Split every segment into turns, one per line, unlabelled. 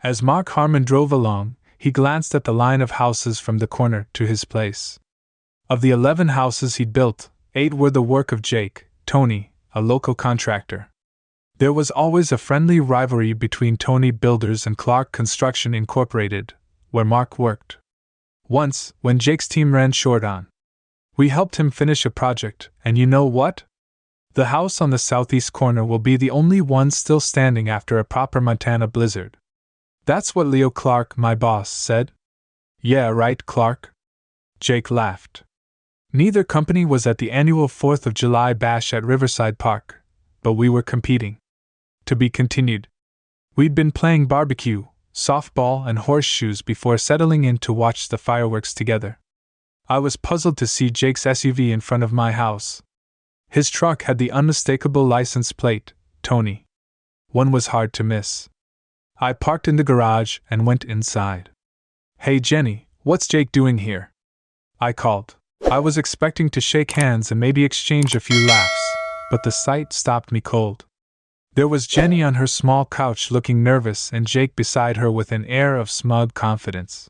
As Mark Harmon drove along, he glanced at the line of houses from the corner to his place. Of the 11 houses he'd built, 8 were the work of Jake, Tony, a local contractor. There was always a friendly rivalry between Tony Builders and Clark Construction Incorporated, where Mark worked. Once, when Jake's team ran short on, we helped him finish a project, and you know what? The house on the southeast corner will be the only one still standing after a proper Montana blizzard. That's what Leo Clark, my boss, said. Yeah, right, Clark? Jake laughed. Neither company was at the annual 4th of July bash at Riverside Park, but we were competing. To be continued. We'd been playing barbecue, softball, and horseshoes before settling in to watch the fireworks together. I was puzzled to see Jake's SUV in front of my house. His truck had the unmistakable license plate, Tony. One was hard to miss. I parked in the garage and went inside. Hey Jenny, what's Jake doing here? I called. I was expecting to shake hands and maybe exchange a few laughs, but the sight stopped me cold. There was Jenny on her small couch looking nervous and Jake beside her with an air of smug confidence.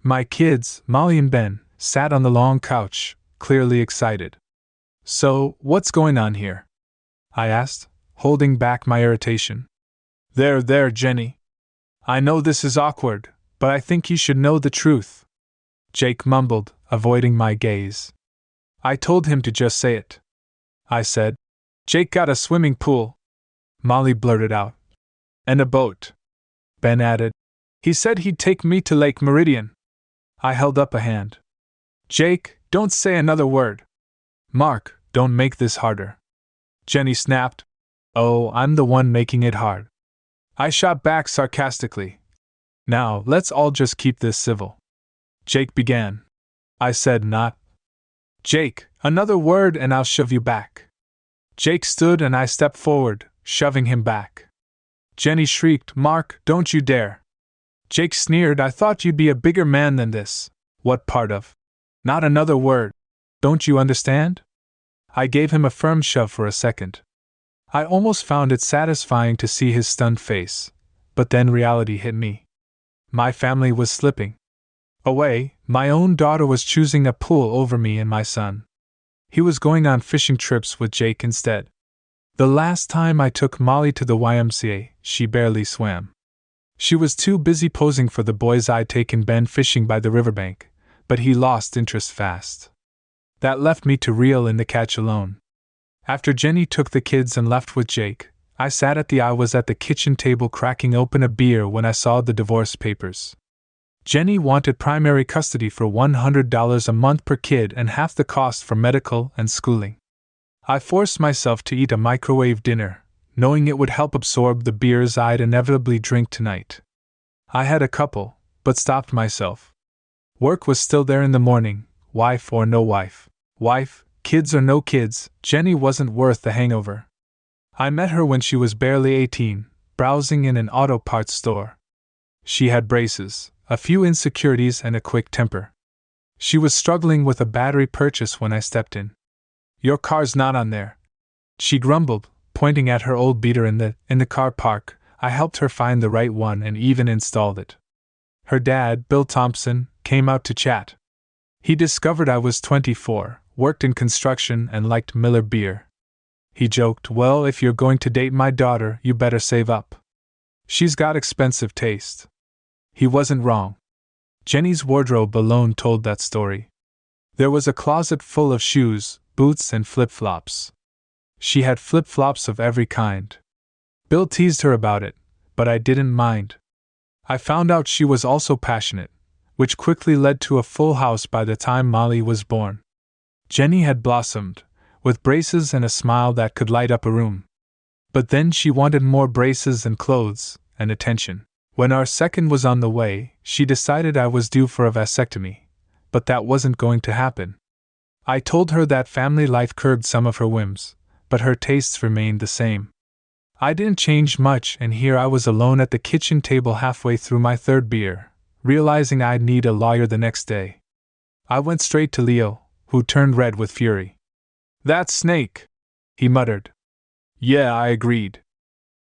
My kids, Molly and Ben, sat on the long couch, clearly excited. So, what's going on here? I asked, holding back my irritation. There, Jenny. I know this is awkward, but I think you should know the truth. Jake mumbled, avoiding my gaze. I told him to just say it. I said. Jake got a swimming pool. Molly blurted out. And a boat. Ben added. He said he'd take me to Lake Meridian. I held up a hand. Jake, don't say another word. Mark, don't make this harder. Jenny snapped. Oh, I'm the one making it hard. I shot back sarcastically. Now, let's all just keep this civil. Jake began. I said not. Jake, another word and I'll shove you back. Jake stood and I stepped forward, shoving him back. Jenny shrieked, Mark, don't you dare. Jake sneered, I thought you'd be a bigger man than this. What part of? Not another word. Don't you understand? I gave him a firm shove for a second. I almost found it satisfying to see his stunned face, but then reality hit me. My family was slipping away. My own daughter was choosing a pool over me and my son. He was going on fishing trips with Jake instead. The last time I took Molly to the YMCA, she barely swam. She was too busy posing for the boys. I'd taken Ben fishing by the riverbank, but he lost interest fast. That left me to reel in the catch alone. After Jenny took the kids and left with Jake, I was at the kitchen table cracking open a beer when I saw the divorce papers. Jenny wanted primary custody for $100 a month per kid and half the cost for medical and schooling. I forced myself to eat a microwave dinner, knowing it would help absorb the beers I'd inevitably drink tonight. I had a couple, but stopped myself. Work was still there in the morning, wife or no wife. Wife, kids or no kids, Jenny wasn't worth the hangover. I met her when she was barely 18, browsing in an auto parts store. She had braces, a few insecurities and a quick temper. She was struggling with a battery purchase when I stepped in. Your car's not on there, she grumbled, pointing at her old beater in the car park. I helped her find the right one and even installed it. Her dad, Bill Thompson, came out to chat. He discovered I was 24, worked in construction and liked Miller beer. He joked, well, if you're going to date my daughter, you better save up. She's got expensive taste. He wasn't wrong. Jenny's wardrobe alone told that story. There was a closet full of shoes, boots and flip-flops. She had flip-flops of every kind. Bill teased her about it, but I didn't mind. I found out she was also passionate, which quickly led to a full house by the time Molly was born. Jenny had blossomed, with braces and a smile that could light up a room. But then she wanted more braces and clothes, and attention. When our second was on the way, she decided I was due for a vasectomy, but that wasn't going to happen. I told her that family life curbed some of her whims, but her tastes remained the same. I didn't change much, and here I was alone at the kitchen table halfway through my third beer, realizing I'd need a lawyer the next day. I went straight to Leo, who turned red with fury. That snake, he muttered. Yeah, I agreed.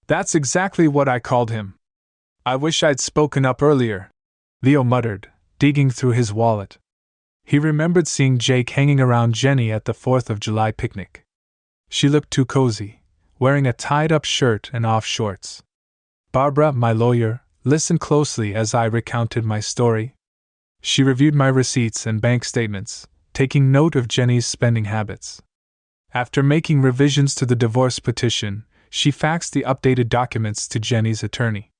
That's exactly what I called him. I wish I'd spoken up earlier, Leo muttered, digging through his wallet. He remembered seeing Jake hanging around Jenny at the 4th of July picnic. She looked too cozy, wearing a tied-up shirt and off shorts. Barbara, my lawyer, listened closely as I recounted my story. She reviewed my receipts and bank statements, taking note of Jenny's spending habits. After making revisions to the divorce petition, she faxed the updated documents to Jenny's attorney.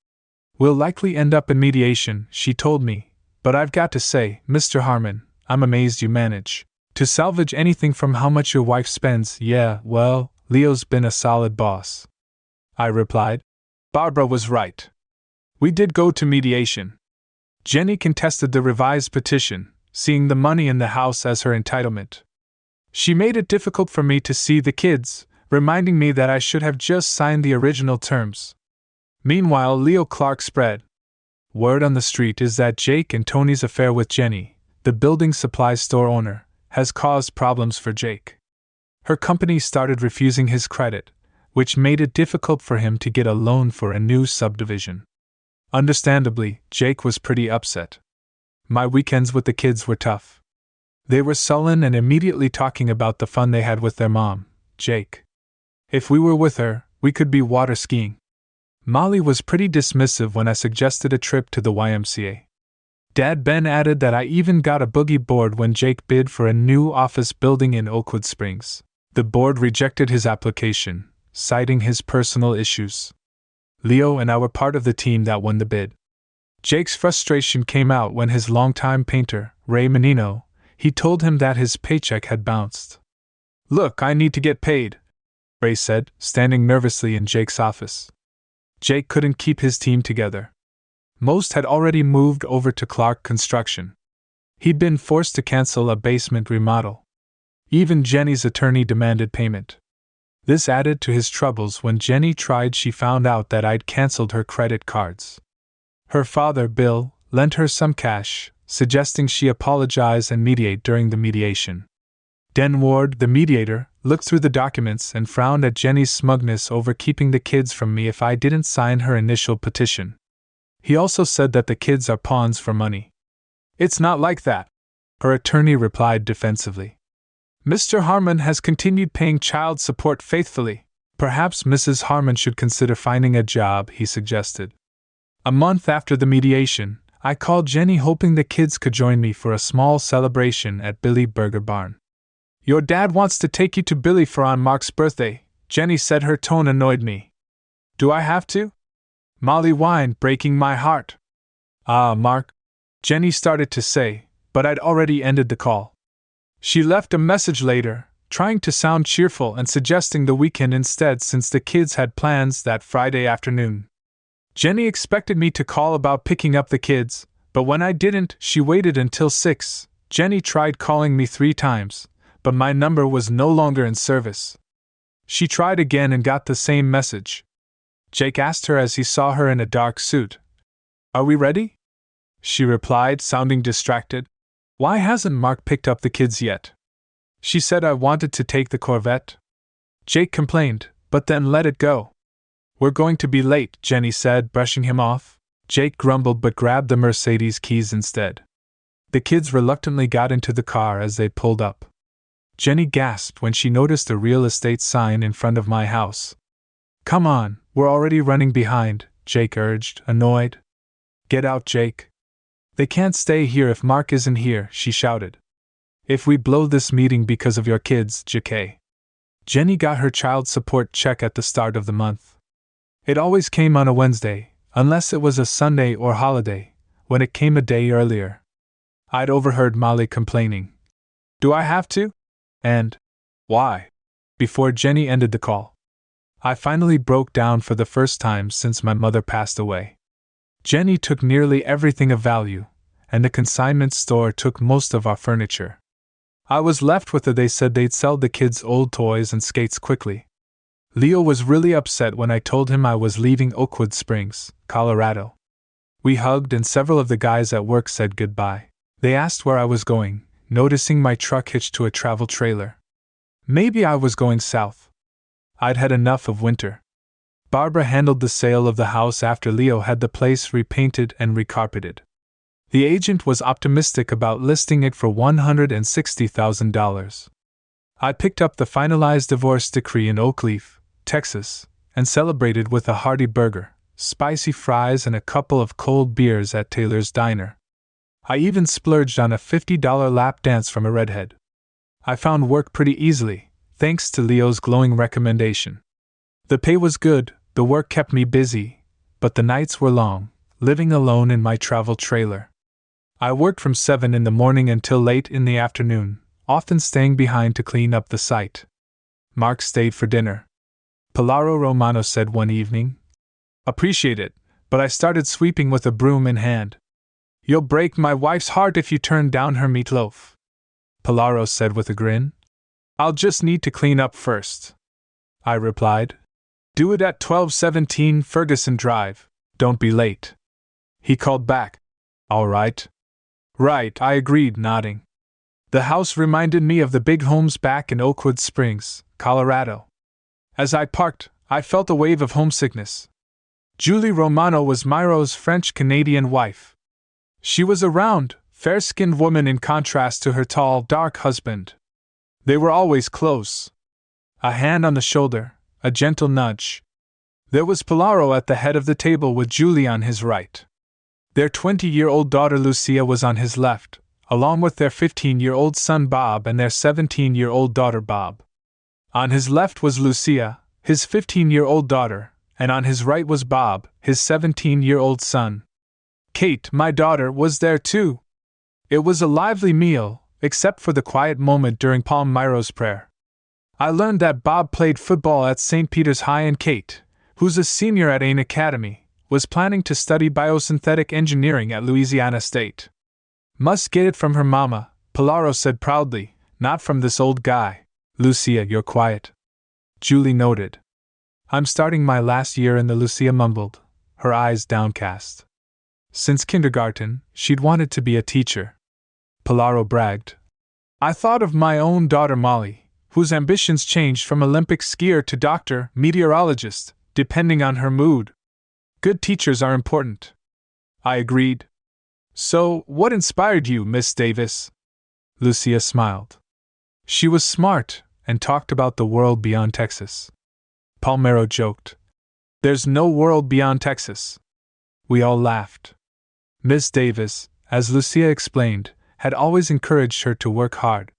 We'll likely end up in mediation, she told me, but I've got to say, Mr. Harmon, I'm amazed you manage to salvage anything from how much your wife spends. Yeah, well, Leo's been a solid boss, I replied. Barbara was right. We did go to mediation. Jenny contested the revised petition, seeing the money in the house as her entitlement. She made it difficult for me to see the kids, reminding me that I should have just signed the original terms. Meanwhile, Leo Clark spread word on the street is that Jake and Tony's affair with Jenny, the building supply store owner, has caused problems for Jake. Her company started refusing his credit, which made it difficult for him to get a loan for a new subdivision. Understandably, Jake was pretty upset. My weekends with the kids were tough. They were sullen and immediately talking about the fun they had with their mom, Jake. If we were with her, we could be water skiing. Molly was pretty dismissive when I suggested a trip to the YMCA. Dad Ben added that I even got a boogie board when Jake bid for a new office building in Oakwood Springs. The board rejected his application, citing his personal issues. Leo and I were part of the team that won the bid. Jake's frustration came out when his longtime painter, Ray Menino, he told him that his paycheck had bounced. Look, I need to get paid, Ray said, standing nervously in Jake's office. Jake couldn't keep his team together. Most had already moved over to Clark Construction. He'd been forced to cancel a basement remodel. Even Jenny's attorney demanded payment. This added to his troubles when Jenny she found out that I'd canceled her credit cards. Her father, Bill, lent her some cash, suggesting she apologize and mediate during the mediation. Den Ward, the mediator, looked through the documents and frowned at Jenny's smugness over keeping the kids from me if I didn't sign her initial petition. He also said that the kids are pawns for money. It's not like that, her attorney replied defensively. Mr. Harmon has continued paying child support faithfully. Perhaps Mrs. Harmon should consider finding a job, he suggested. A month after the mediation, I called Jenny hoping the kids could join me for a small celebration at Billy Burger Barn. Your dad wants to take you to Billy for on Mark's birthday, Jenny said. Her tone annoyed me. Do I have to? Molly whined, breaking my heart. Ah, Mark, Jenny started to say, but I'd already ended the call. She left a message later, trying to sound cheerful and suggesting the weekend instead since the kids had plans that Friday afternoon. Jenny expected me to call about picking up the kids, but when I didn't, she waited until 6. Jenny tried calling me 3 times, but my number was no longer in service. She tried again and got the same message. Jake asked her as he saw her in a dark suit. Are we ready? She replied, sounding distracted. Why hasn't Mark picked up the kids yet? She said I wanted to take the Corvette. Jake complained, but then let it go. We're going to be late, Jenny said, brushing him off. Jake grumbled but grabbed the Mercedes keys instead. The kids reluctantly got into the car as they pulled up. Jenny gasped when she noticed a real estate sign in front of my house. Come on, we're already running behind, Jake urged, annoyed. Get out, Jake. They can't stay here if Mark isn't here, she shouted. If we blow this meeting because of your kids, Jake. Jenny got her child support check at the start of the month. It always came on a Wednesday, unless it was a Sunday or holiday, when it came a day earlier. I'd overheard Molly complaining. Do I have to? And why? Before Jenny ended the call. I finally broke down for the first time since my mother passed away. Jenny took nearly everything of value, and the consignment store took most of our furniture. I was left with it. They said they'd sell the kids' old toys and skates quickly. Leo was really upset when I told him I was leaving Oakwood Springs, Colorado. We hugged and several of the guys at work said goodbye. They asked where I was going, noticing my truck hitched to a travel trailer. Maybe I was going south. I'd had enough of winter. Barbara handled the sale of the house after Leo had the place repainted and recarpeted. The agent was optimistic about listing it for $160,000. I picked up the finalized divorce decree in Oakleaf, Texas, and celebrated with a hearty burger, spicy fries, and a couple of cold beers at Taylor's Diner. I even splurged on a $50 lap dance from a redhead. I found work pretty easily, thanks to Leo's glowing recommendation. The pay was good, the work kept me busy, but the nights were long, living alone in my travel trailer. I worked from 7 in the morning until late in the afternoon, often staying behind to clean up the site. Mark stayed for dinner. Pilaro Romano said one evening. Appreciate it, but I started sweeping with a broom in hand. You'll break my wife's heart if you turn down her meatloaf. Pilaro said with a grin. I'll just need to clean up first. I replied. Do it at 1217 Ferguson Drive, don't be late. He called back. All right. Right, I agreed, nodding. The house reminded me of the big homes back in Oakwood Springs, Colorado. As I parked, I felt a wave of homesickness. Julie Romano was Myro's French-Canadian wife. She was a round, fair-skinned woman in contrast to her tall, dark husband. They were always close. A hand on the shoulder, a gentle nudge. There was Pilaro at the head of the table with Julie on his right. Their 20-year-old daughter Lucia was on his left, along with their 15-year-old son Bob and their 17-year-old daughter Bob. On his left was Lucia, his 15-year-old daughter, and on his right was Bob, his 17-year-old son. Kate, my daughter, was there too. It was a lively meal, except for the quiet moment during Palm Myro's prayer. I learned that Bob played football at St. Peter's High and Kate, who's a senior at Ain Academy, was planning to study biosynthetic engineering at Louisiana State. Must get it from her mama, Pilaro said proudly, not from this old guy. Lucia, you're quiet. Julie noted. I'm starting my last year in the Lucia mumbled, her eyes downcast. Since kindergarten, she'd wanted to be a teacher. Pilaro bragged. I thought of my own daughter Molly, whose ambitions changed from Olympic skier to doctor, meteorologist, depending on her mood. Good teachers are important. I agreed. So, what inspired you, Miss Davis? Lucia smiled. She was smart, and talked about the world beyond Texas. Palmero joked. There's no world beyond Texas. We all laughed. Miss Davis, as Lucia explained, had always encouraged her to work hard.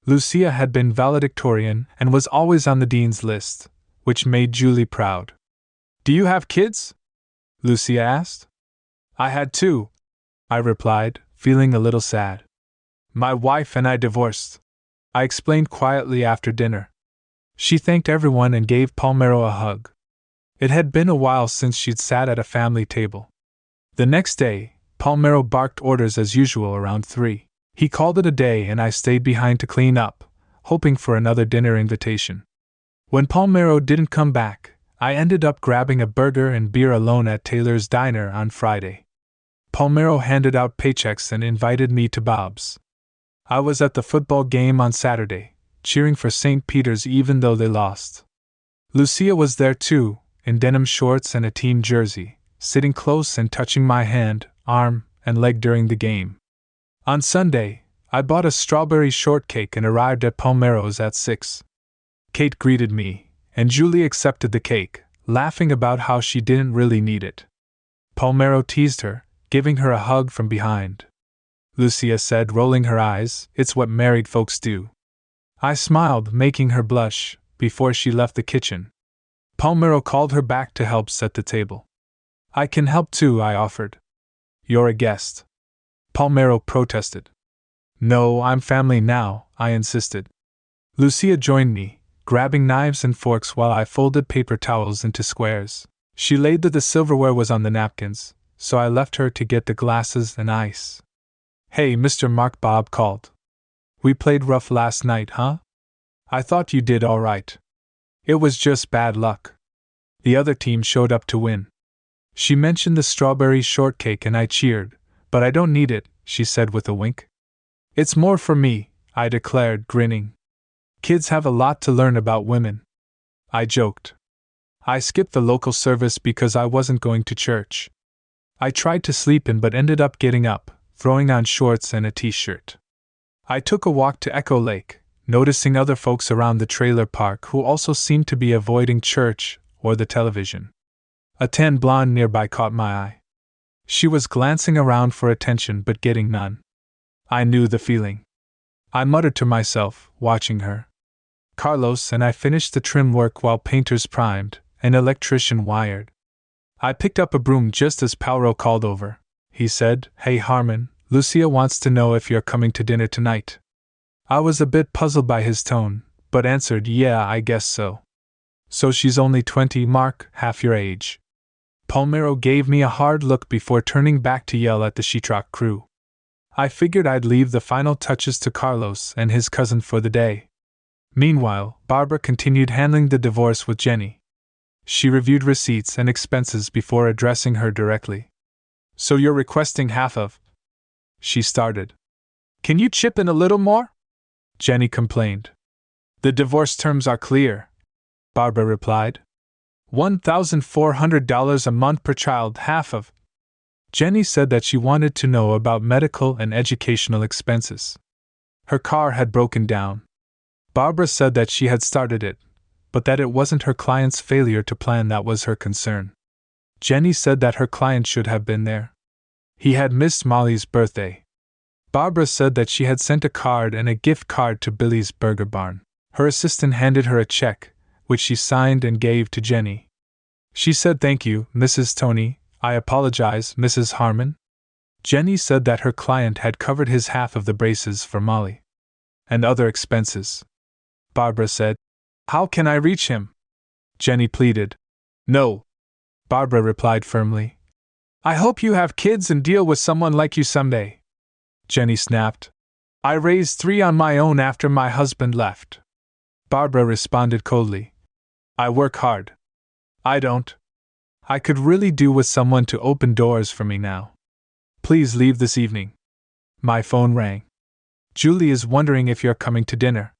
Lucia had been valedictorian and was always on the dean's list, which made Julie proud. Do you have kids? Lucia asked. I had 2, I replied, feeling a little sad. My wife and I divorced, I explained quietly after dinner. She thanked everyone and gave Palmero a hug. It had been a while since she'd sat at a family table. The next day, Palmero barked orders as usual around 3. He called it a day and I stayed behind to clean up, hoping for another dinner invitation. When Palmero didn't come back, I ended up grabbing a burger and beer alone at Taylor's Diner on Friday. Palmero handed out paychecks and invited me to Bob's. I was at the football game on Saturday, cheering for St. Peter's even though they lost. Lucia was there too, in denim shorts and a team jersey, sitting close and touching my hand, arm, and leg during the game. On Sunday, I bought a strawberry shortcake and arrived at Palmero's at 6. Kate greeted me, and Julie accepted the cake, laughing about how she didn't really need it. Palmero teased her, giving her a hug from behind. Lucia said, rolling her eyes, it's what married folks do. I smiled, making her blush, before she left the kitchen. Palmero called her back to help set the table. I can help too, I offered. You're a guest. Palmero protested. No, I'm family now, I insisted. Lucia joined me, grabbing knives and forks while I folded paper towels into squares. She laid that the silverware was on the napkins, so I left her to get the glasses and ice. Hey, Mr. Mark, Bob called. We played rough last night, huh? I thought you did all right. It was just bad luck. The other team showed up to win. She mentioned the strawberry shortcake and I cheered, but I don't need it, she said with a wink. It's more for me, I declared, grinning. Kids have a lot to learn about women. I joked. I skipped the local service because I wasn't going to church. I tried to sleep in but ended up getting up, throwing on shorts and a t-shirt. I took a walk to Echo Lake, noticing other folks around the trailer park who also seemed to be avoiding church or the television. A tan blonde nearby caught my eye. She was glancing around for attention but getting none. I knew the feeling. I muttered to myself, watching her. Carlos and I finished the trim work while painters primed, and electrician wired. I picked up a broom just as Poirot called over. He said, "Hey Harmon, Lucia wants to know if you're coming to dinner tonight." I was a bit puzzled by his tone, but answered, "Yeah, I guess so." "So she's only 20, Mark, half your age." Palmero gave me a hard look before turning back to yell at the sheetrock crew. I figured I'd leave the final touches to Carlos and his cousin for the day. Meanwhile, Barbara continued handling the divorce with Jenny. She reviewed receipts and expenses before addressing her directly. "So you're requesting half of?" She started. "Can you chip in a little more?" Jenny complained. "The divorce terms are clear," Barbara replied. $1,400 a month per child, half of. Jenny said that she wanted to know about medical and educational expenses. Her car had broken down. Barbara said that she had started it, but that it wasn't her client's failure to plan that was her concern. Jenny said that her client should have been there. He had missed Molly's birthday. Barbara said that she had sent a card and a gift card to Billy's Burger Barn. Her assistant handed her a check, which she signed and gave to Jenny. She said, "Thank you, Mrs. Tony. I apologize, Mrs. Harmon." Jenny said that her client had covered his half of the braces for Molly. "And other expenses." Barbara said, "How can I reach him?" Jenny pleaded. "No," Barbara replied firmly. "I hope you have kids and deal with someone like you someday." Jenny snapped. "I raised 3 on my own after my husband left." Barbara responded coldly. "I work hard." "I don't. I could really do with someone to open doors for me now. Please leave this evening." My phone rang. "Julie is wondering if you're coming to dinner."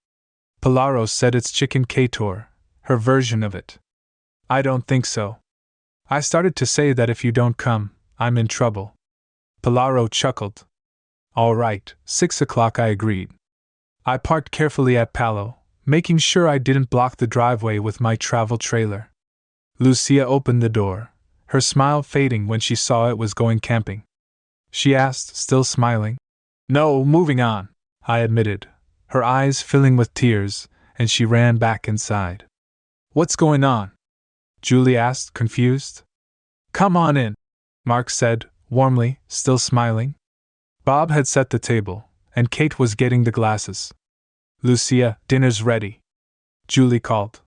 Pilaro said it's chicken K'tor, her version of it. "I don't think so. I started to say that if you don't come, I'm in trouble." Pilaro chuckled. "All right, 6 o'clock," I agreed. I parked carefully at Palo, making sure I didn't block the driveway with my travel trailer. Lucia opened the door, her smile fading when she saw it was going camping. She asked, still smiling. "No, moving on," I admitted, her eyes filling with tears, and she ran back inside. "What's going on?" Julie asked, confused. "Come on in," Mark said, warmly, still smiling. Bob had set the table, and Kate was getting the glasses. "Lucia, dinner's ready," Julie called.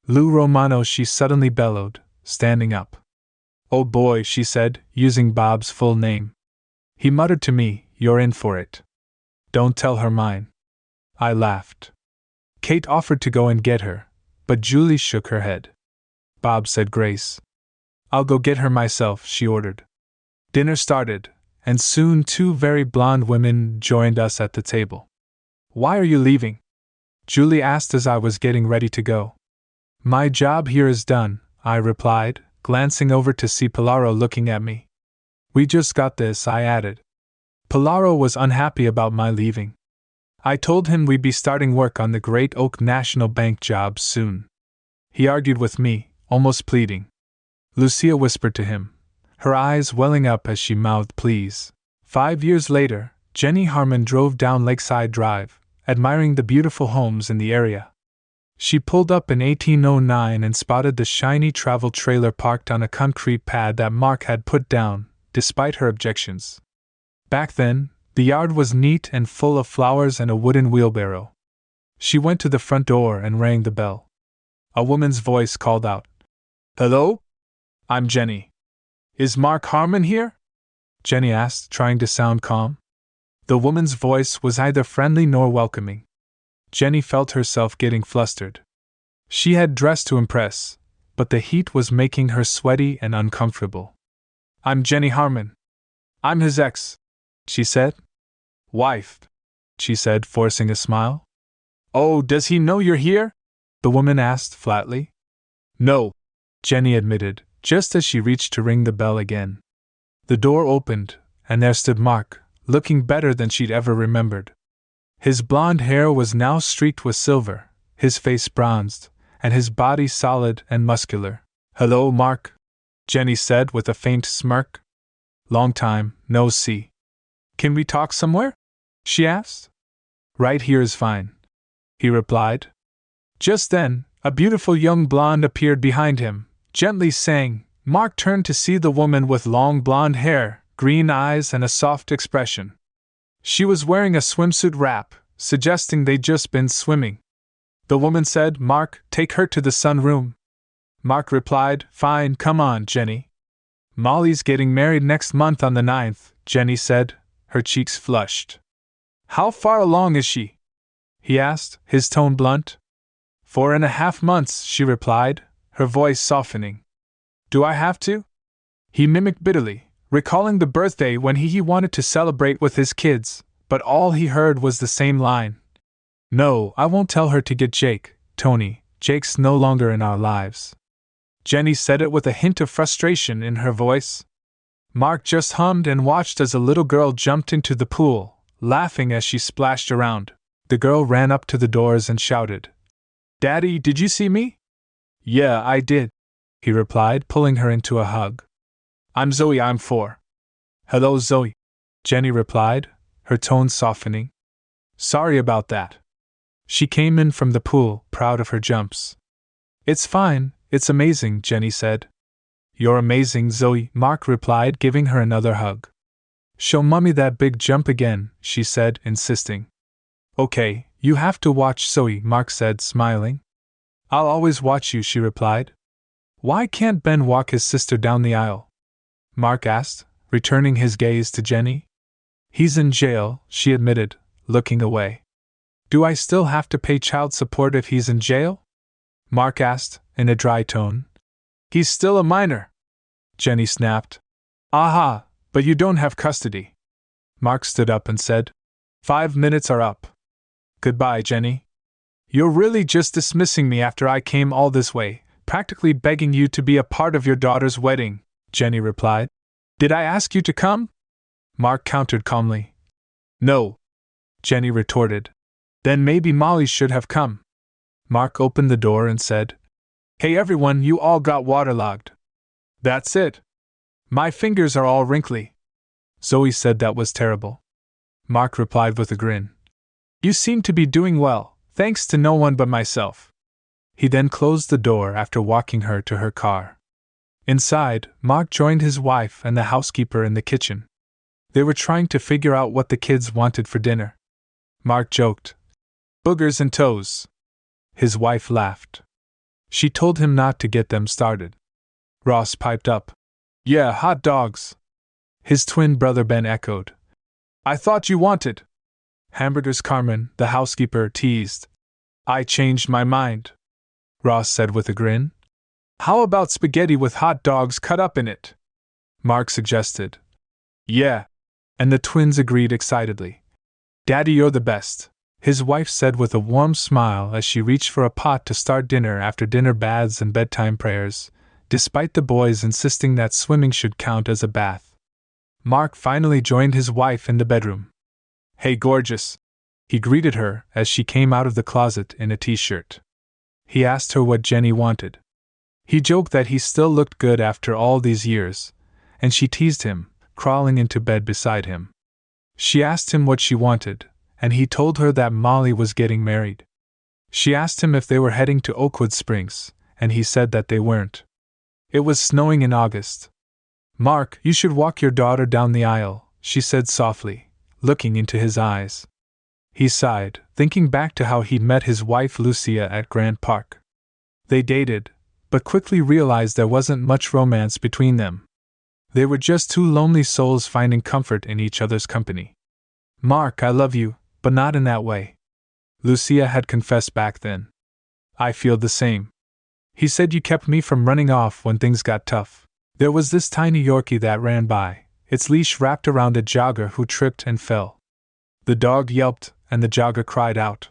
"Lou Romano," she suddenly bellowed, standing up. "Oh boy," she said, using Bob's full name. He muttered to me, "You're in for it. Don't tell her mine." I laughed. Kate offered to go and get her, but Julie shook her head. Bob said grace. "I'll go get her myself," she ordered. Dinner started, and soon 2 very blonde women joined us at the table. "Why are you leaving?" Julie asked as I was getting ready to go. "My job here is done," I replied, glancing over to see Pilaro looking at me. "We just got this," I added. Pilaro was unhappy about my leaving. I told him we'd be starting work on the Great Oak National Bank job soon. He argued with me, almost pleading. Lucia whispered to him, her eyes welling up as she mouthed please. 5 years later, Jenny Harmon drove down Lakeside Drive, admiring the beautiful homes in the area. She pulled up in 1809 and spotted the shiny travel trailer parked on a concrete pad that Mark had put down, despite her objections. Back then, the yard was neat and full of flowers and a wooden wheelbarrow. She went to the front door and rang the bell. A woman's voice called out, "Hello? I'm Jenny. Is Mark Harmon here?" Jenny asked, trying to sound calm. The woman's voice was neither friendly nor welcoming. Jenny felt herself getting flustered. She had dressed to impress, but the heat was making her sweaty and uncomfortable. "I'm Jenny Harmon. I'm his ex," she said. "Wife," she said, forcing a smile. "Oh, does he know you're here?" the woman asked flatly. "No," Jenny admitted, just as she reached to ring the bell again. The door opened, and there stood Mark, looking better than she'd ever remembered. His blonde hair was now streaked with silver, his face bronzed, and his body solid and muscular. "Hello, Mark," Jenny said with a faint smirk. "Long time, no see. Can we talk somewhere?" she asked. "Right here is fine," he replied. Just then, a beautiful young blonde appeared behind him, gently saying. Mark turned to see the woman with long blonde hair, green eyes, and a soft expression. She was wearing a swimsuit wrap, suggesting they'd just been swimming. The woman said, "Mark, take her to the sunroom." Mark replied, "Fine, come on, Jenny." "Molly's getting married next month on the 9th, Jenny said, her cheeks flushed. "How far along is she?" he asked, his tone blunt. 4.5 months, she replied, her voice softening. "Do I have to?" He mimicked bitterly, recalling the birthday when he wanted to celebrate with his kids, but all he heard was the same line. "No, I won't tell her to get Jake, Tony. Jake's no longer in our lives." Jenny said it with a hint of frustration in her voice. Mark just hummed and watched as a little girl jumped into the pool, laughing as she splashed around. The girl ran up to the doors and shouted, "Daddy, did you see me?" "Yeah, I did," he replied, pulling her into a hug. "I'm Zoe, I'm 4. "Hello, Zoe," Jenny replied, her tone softening. "Sorry about that." She came in from the pool, proud of her jumps. "It's fine, it's amazing," Jenny said. "You're amazing, Zoe," Mark replied, giving her another hug. "Show Mummy that big jump again," she said, insisting. "Okay, you have to watch Zoe," Mark said, smiling. "I'll always watch you," she replied. "Why can't Ben walk his sister down the aisle?" Mark asked, returning his gaze to Jenny. "He's in jail," she admitted, looking away. "Do I still have to pay child support if he's in jail?" Mark asked, in a dry tone. "He's still a minor," Jenny snapped. "Aha, but you don't have custody." Mark stood up and said, "5 minutes are up. Goodbye, Jenny." "You're really just dismissing me after I came all this way, practically begging you to be a part of your daughter's wedding," Jenny replied. "Did I ask you to come?" Mark countered calmly. "No," Jenny retorted. "Then maybe Molly should have come." Mark opened the door and said, "Hey everyone, you all got waterlogged." "That's it. My fingers are all wrinkly." Zoe said that was terrible. Mark replied with a grin. "You seem to be doing well, thanks to no one but myself." He then closed the door after walking her to her car. Inside, Mark joined his wife and the housekeeper in the kitchen. They were trying to figure out what the kids wanted for dinner. Mark joked, "Boogers and toes." His wife laughed. She told him not to get them started. Ross piped up, "Yeah, hot dogs." His twin brother Ben echoed, "I thought you wanted hamburgers." Carmen, the housekeeper, teased, "I changed my mind," Ross said with a grin. "How about spaghetti with hot dogs cut up in it?" Mark suggested. "Yeah." And the twins agreed excitedly. "Daddy, you're the best," his wife said with a warm smile as she reached for a pot to start dinner after dinner baths and bedtime prayers, despite the boys insisting that swimming should count as a bath. Mark finally joined his wife in the bedroom. "Hey, gorgeous," he greeted her as she came out of the closet in a t-shirt. He asked her what Jenny wanted. He joked that he still looked good after all these years, and she teased him, crawling into bed beside him. She asked him what she wanted, and he told her that Molly was getting married. She asked him if they were heading to Oakwood Springs, and he said that they weren't. It was snowing in August. "Mark, you should walk your daughter down the aisle," she said softly, looking into his eyes. He sighed, thinking back to how he'd met his wife Lucia at Grant Park. They dated, but quickly realized there wasn't much romance between them. They were just two lonely souls finding comfort in each other's company. "Mark, I love you, but not in that way," Lucia had confessed back then. "I feel the same. He said you kept me from running off when things got tough." There was this tiny Yorkie that ran by, its leash wrapped around a jogger who tripped and fell. The dog yelped, and the jogger cried out.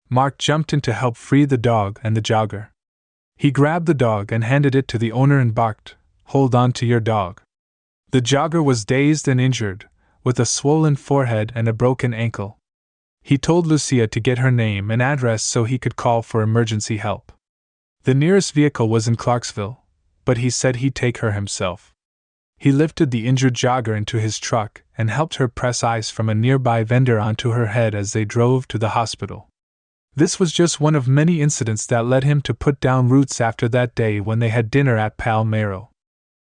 Mark jumped in to help free the dog and the jogger. He grabbed the dog and handed it to the owner and barked, "Hold on to your dog." The jogger was dazed and injured, with a swollen forehead and a broken ankle. He told Lucia to get her name and address so he could call for emergency help. The nearest vehicle was in Clarksville, but he said he'd take her himself. He lifted the injured jogger into his truck and helped her press ice from a nearby vendor onto her head as they drove to the hospital. This was just one of many incidents that led him to put down roots after that day when they had dinner at Palmero.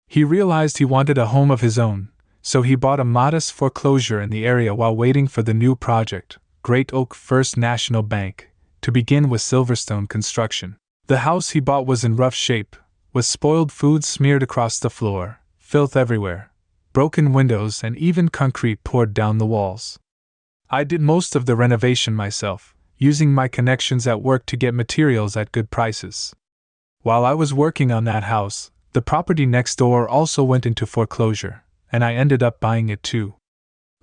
He realized he wanted a home of his own, so he bought a modest foreclosure in the area while waiting for the new project, Great Oak First National Bank, to begin with Silverstone construction. The house he bought was in rough shape, with spoiled food smeared across the floor, filth everywhere, broken windows, and even concrete poured down the walls. I did most of the renovation myself, using my connections at work to get materials at good prices. While I was working on that house, the property next door also went into foreclosure, and I ended up buying it too.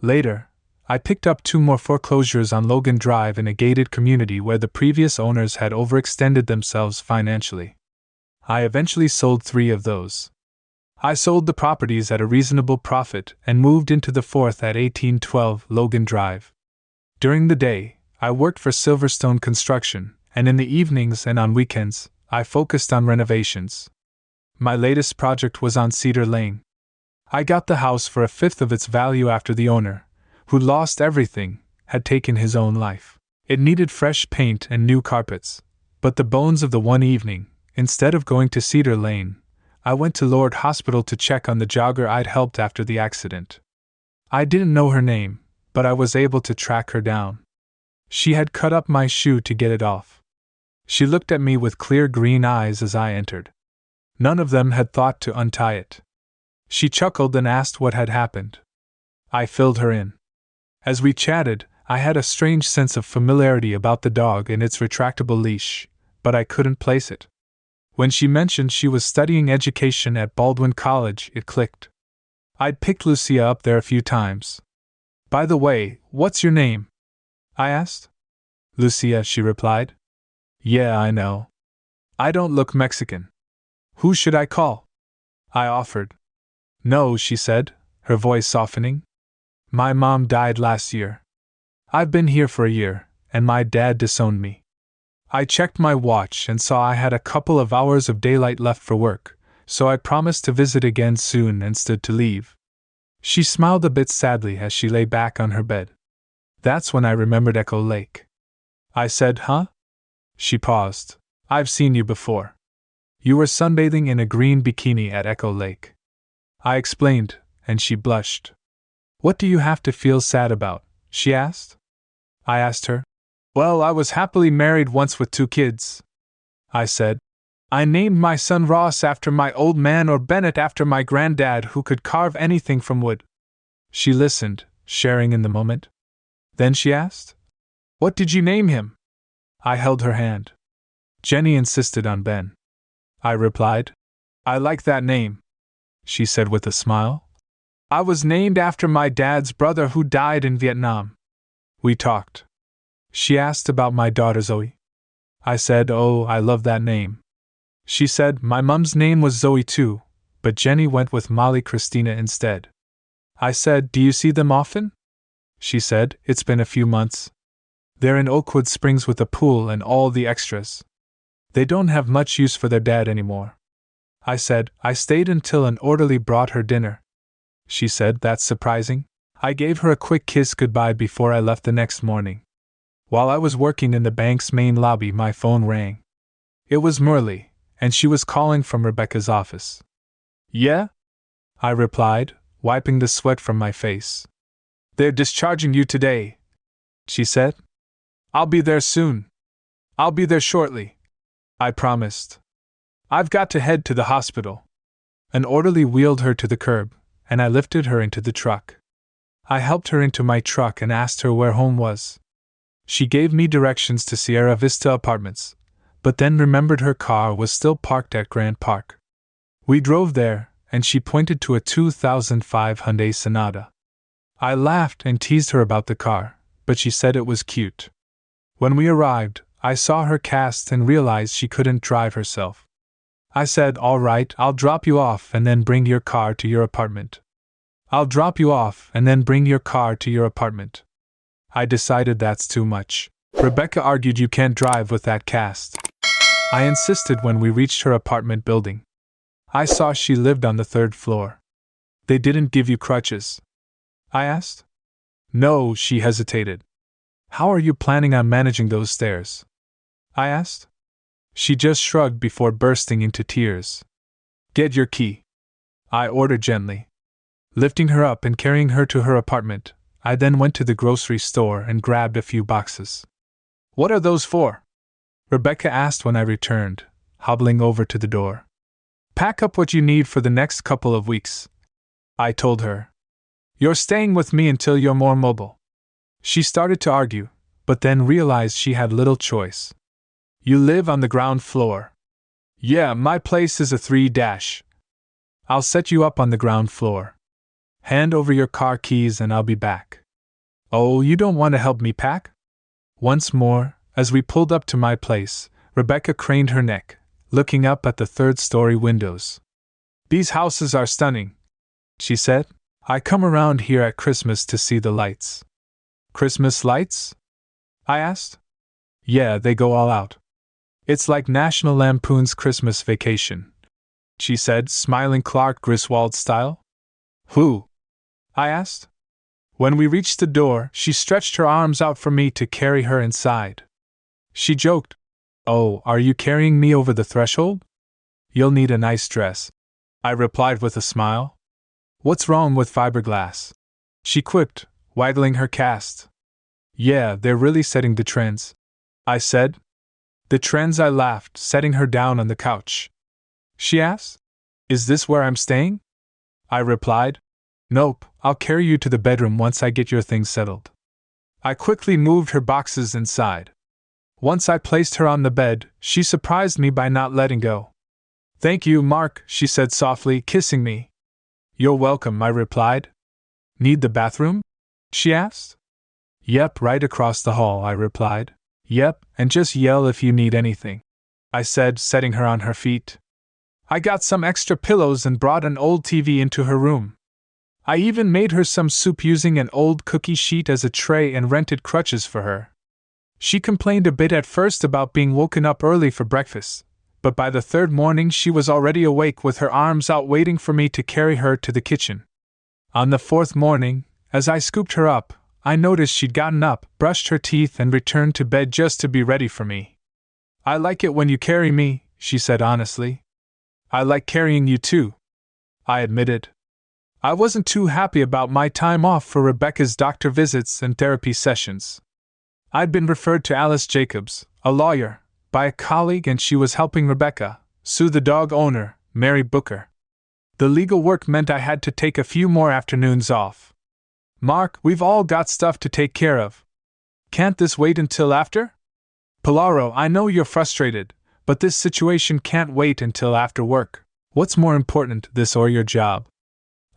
Later, I picked up 2 more foreclosures on Logan Drive in a gated community where the previous owners had overextended themselves financially. I eventually sold 3 of those. I sold the properties at a reasonable profit and moved into the 4th at 1812 Logan Drive. During the day, I worked for Silverstone Construction, and in the evenings and on weekends, I focused on renovations. My latest project was on Cedar Lane. I got the house for 1/5 of its value after the owner, who lost everything, had taken his own life. It needed fresh paint and new carpets, but the bones of the one evening, instead of going to Cedar Lane, I went to Lord Hospital to check on the jogger I'd helped after the accident. I didn't know her name, but I was able to track her down. She had cut up my shoe to get it off. She looked at me with clear green eyes as I entered. None of them had thought to untie it. She chuckled and asked what had happened. I filled her in. As we chatted, I had a strange sense of familiarity about the dog and its retractable leash, but I couldn't place it. When she mentioned she was studying education at Baldwin College, it clicked. I'd picked Lucia up there a few times. "By the way, what's your name?" I asked. "Lucia," she replied. "Yeah, I know. I don't look Mexican. Who should I call?" I offered. "No," she said, her voice softening. "My mom died last year. I've been here for a year, and my dad disowned me." I checked my watch and saw I had a couple of hours of daylight left for work, so I promised to visit again soon and stood to leave. She smiled a bit sadly as she lay back on her bed. That's when I remembered Echo Lake. I said, "Huh?" She paused. "I've seen you before. You were sunbathing in a green bikini at Echo Lake." I explained, and she blushed. "What do you have to feel sad about?" she asked. I asked her. "Well, I was happily married once with 2 kids," I said. "I named my son Ross after my old man or Bennett after my granddad who could carve anything from wood." She listened, sharing in the moment. Then she asked, "What did you name him?" I held her hand. "Jenny insisted on Ben," I replied. "I like that name," she said with a smile. "I was named after my dad's brother who died in Vietnam." We talked. She asked about my daughter Zoe. I said, "Oh, I love that name." She said, "My mom's name was Zoe too, but Jenny went with Molly Christina instead." I said, "Do you see them often?" She said, "It's been a few months. They're in Oakwood Springs with a pool and all the extras. They don't have much use for their dad anymore." I said, "I stayed until an orderly brought her dinner." She said, "That's surprising." I gave her a quick kiss goodbye before I left the next morning. While I was working in the bank's main lobby, my phone rang. It was Merle, and she was calling from Rebecca's office. "Yeah?" I replied, wiping the sweat from my face. "They're discharging you today," she said. "I'll be there soon. I'll be there shortly," I promised. "I've got to head to the hospital." An orderly wheeled her to the curb, and I lifted her into the truck. I helped her into my truck and asked her where home was. She gave me directions to Sierra Vista Apartments, but then remembered her car was still parked at Grant Park. We drove there, and she pointed to a 2005 Hyundai Sonata. I laughed and teased her about the car, but she said it was cute. When we arrived, I saw her cast and realized she couldn't drive herself. I said, "All right, I'll drop you off and then bring your car to your apartment." I'll drop you off and then bring your car to your apartment. I decided that's too much. Rebecca argued you can't drive with that cast. I insisted when we reached her apartment building. I saw she lived on the 3rd floor. They didn't give you crutches? I asked. No, she hesitated. How are you planning on managing those stairs? I asked. She just shrugged before bursting into tears. Get your key, I ordered gently. Lifting her up and carrying her to her apartment, I then went to the grocery store and grabbed a few boxes. What are those for? Rebecca asked when I returned, hobbling over to the door. Pack up what you need for the next couple of weeks, I told her. You're staying with me until you're more mobile. She started to argue, but then realized she had little choice. You live on the ground floor. Yeah, my place is a 3-. I'll set you up on the ground floor. Hand over your car keys and I'll be back. Oh, you don't want to help me pack? Once more, as we pulled up to my place, Rebecca craned her neck, looking up at the 3rd-story windows. These houses are stunning, she said. I come around here at Christmas to see the lights. Christmas lights? I asked. Yeah, they go all out. It's like National Lampoon's Christmas Vacation, she said, smiling Clark Griswold style. Who? I asked. When we reached the door, she stretched her arms out for me to carry her inside. She joked, Oh, are you carrying me over the threshold? You'll need a nice dress, I replied with a smile. What's wrong with fiberglass? She quipped, waggling her cast. Yeah, they're really setting the trends, I said. The trends, I laughed, setting her down on the couch. She asked, Is this where I'm staying? I replied, Nope, I'll carry you to the bedroom once I get your things settled. I quickly moved her boxes inside. Once I placed her on the bed, she surprised me by not letting go. Thank you, Mark, she said softly, kissing me. You're welcome, I replied. Need the bathroom? She asked. Yep, right across the hall, I replied. Yep, and just yell if you need anything, I said, setting her on her feet. I got some extra pillows and brought an old TV into her room. I even made her some soup using an old cookie sheet as a tray and rented crutches for her. She complained a bit at first about being woken up early for breakfast, but by the 3rd morning she was already awake with her arms out waiting for me to carry her to the kitchen. On the 4th morning, as I scooped her up, I noticed she'd gotten up, brushed her teeth, and returned to bed just to be ready for me. I like it when you carry me, she said honestly. I like carrying you too, I admitted. I wasn't too happy about my time off for Rebecca's doctor visits and therapy sessions. I'd been referred to Alice Jacobs, a lawyer, by a colleague, and she was helping Rebecca sue the dog owner, Mary Booker. The legal work meant I had to take a few more afternoons off. Mark, we've all got stuff to take care of. Can't this wait until after? Polaro, I know you're frustrated, but this situation can't wait until after work. What's more important, this or your job?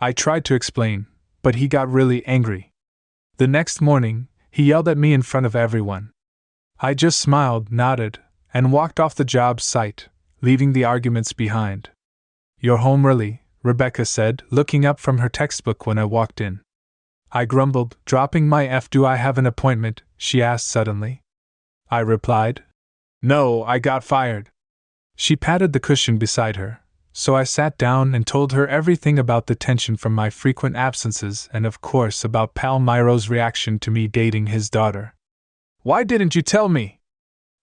I tried to explain, but he got really angry. The next morning, he yelled at me in front of everyone. I just smiled, nodded, and walked off the job site, leaving the arguments behind. You're home early, Rebecca said, looking up from her textbook when I walked in. I grumbled, dropping my F. Do I have an appointment? She asked suddenly. I replied, No, I got fired. She patted the cushion beside her, so I sat down and told her everything about the tension from my frequent absences and of course about Pal Myro's reaction to me dating his daughter. Why didn't you tell me?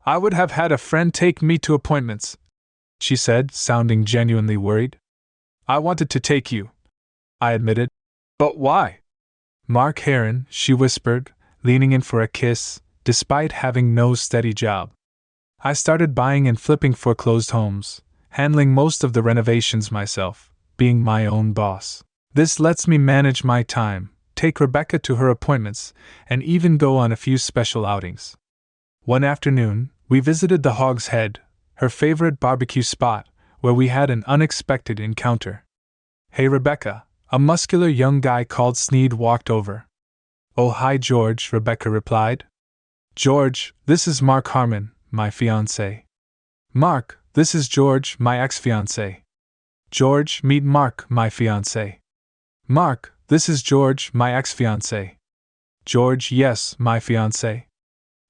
I would have had a friend take me to appointments, she said, sounding genuinely worried. I wanted to take you, I admitted. But why? Mark Heron, she whispered, leaning in for a kiss, despite having no steady job. I started buying and flipping foreclosed homes, handling most of the renovations myself, being my own boss. This lets me manage my time, take Rebecca to her appointments, and even go on a few special outings. One afternoon, we visited the Hog's Head, her favorite barbecue spot, where we had an unexpected encounter. Hey Rebecca, a muscular young guy called Sneed walked over. Oh hi George, Rebecca replied. George, this is Mark Harmon, my fiancé. Mark, This is George, my ex-fiancé. George, meet Mark, my fiancé. Mark, this is George, my ex-fiancé. George, yes, my fiancé.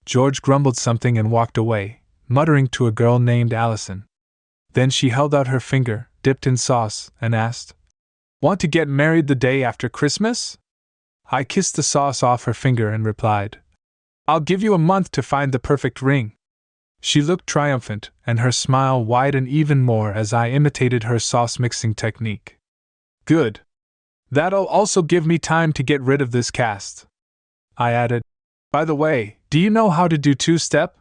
George grumbled something and walked away, muttering to a girl named Allison. Then she held out her finger, dipped in sauce, and asked, "Want to get married the day after Christmas?" I kissed the sauce off her finger and replied, "I'll give you a month to find the perfect ring." She looked triumphant, and her smile widened even more as I imitated her sauce-mixing technique. "Good. That'll also give me time to get rid of this cast," I added. "By the way, do you know how to do two-step?"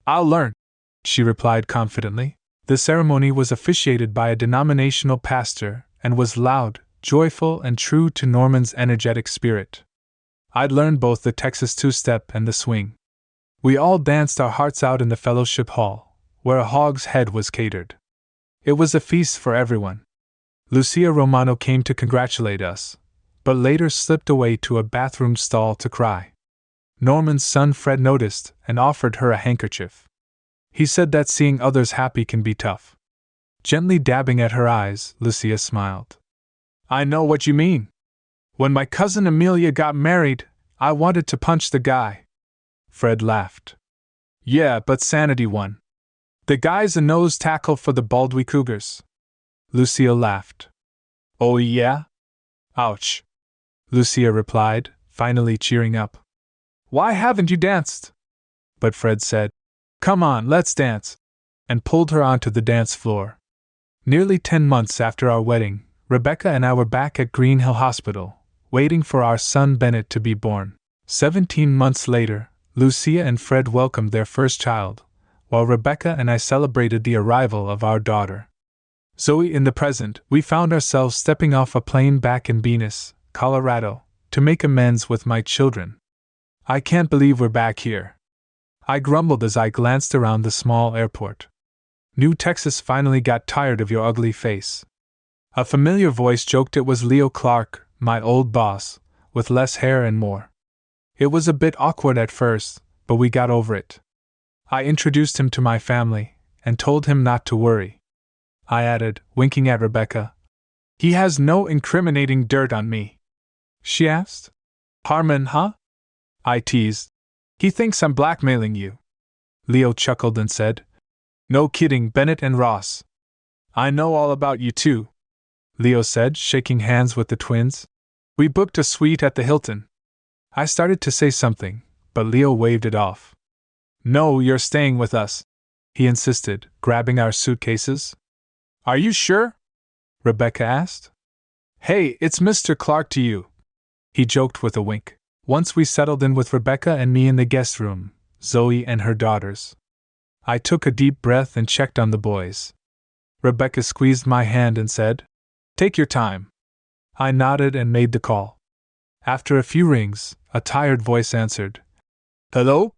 "I'll learn," she replied confidently. The ceremony was officiated by a denominational pastor and was loud, joyful, and true to Norman's energetic spirit. I'd learned both the Texas two-step and the swing. We all danced our hearts out in the fellowship hall, where a hog's head was catered. It was a feast for everyone. Lucia Romano came to congratulate us, but later slipped away to a bathroom stall to cry. Norman's son Fred noticed and offered her a handkerchief. He said that seeing others happy can be tough. Gently dabbing at her eyes, Lucia smiled. "I know what you mean. When my cousin Amelia got married, I wanted to punch the guy." Fred laughed. "Yeah, but sanity won. The guy's a nose tackle for the Baldwin Cougars." Lucia laughed. "Oh yeah? Ouch," Lucia replied, finally cheering up. "Why haven't you danced?" But Fred said, "Come on, let's dance," and pulled her onto the dance floor. Nearly 10 months after our wedding, Rebecca and I were back at Green Hill Hospital, waiting for our son Bennett to be born. 17 months later, Lucia and Fred welcomed their first child, while Rebecca and I celebrated the arrival of our daughter. Zoe. In the present, we found ourselves stepping off a plane back in Venus, Colorado, to make amends with my children. "I can't believe we're back here," I grumbled as I glanced around the small airport. "New Texas finally got tired of your ugly face." A familiar voice joked it was Leo Clark, my old boss, with less hair and more. It was a bit awkward at first, but we got over it. I introduced him to my family, and told him not to worry. I added, winking at Rebecca, "He has no incriminating dirt on me." She asked, "Harmon, huh?" I teased, "He thinks I'm blackmailing you." Leo chuckled and said, "No kidding, Bennett and Ross. I know all about you too," Leo said, shaking hands with the twins. "We booked a suite at the Hilton." I started to say something, but Leo waved it off. "No, you're staying with us," he insisted, grabbing our suitcases. "Are you sure?" Rebecca asked. "Hey, it's Mr. Clark to you," he joked with a wink. Once we settled in with Rebecca and me in the guest room, Zoe and her daughters. I took a deep breath and checked on the boys. Rebecca squeezed my hand and said, "Take your time." I nodded and made the call. After a few rings, a tired voice answered. "Hello?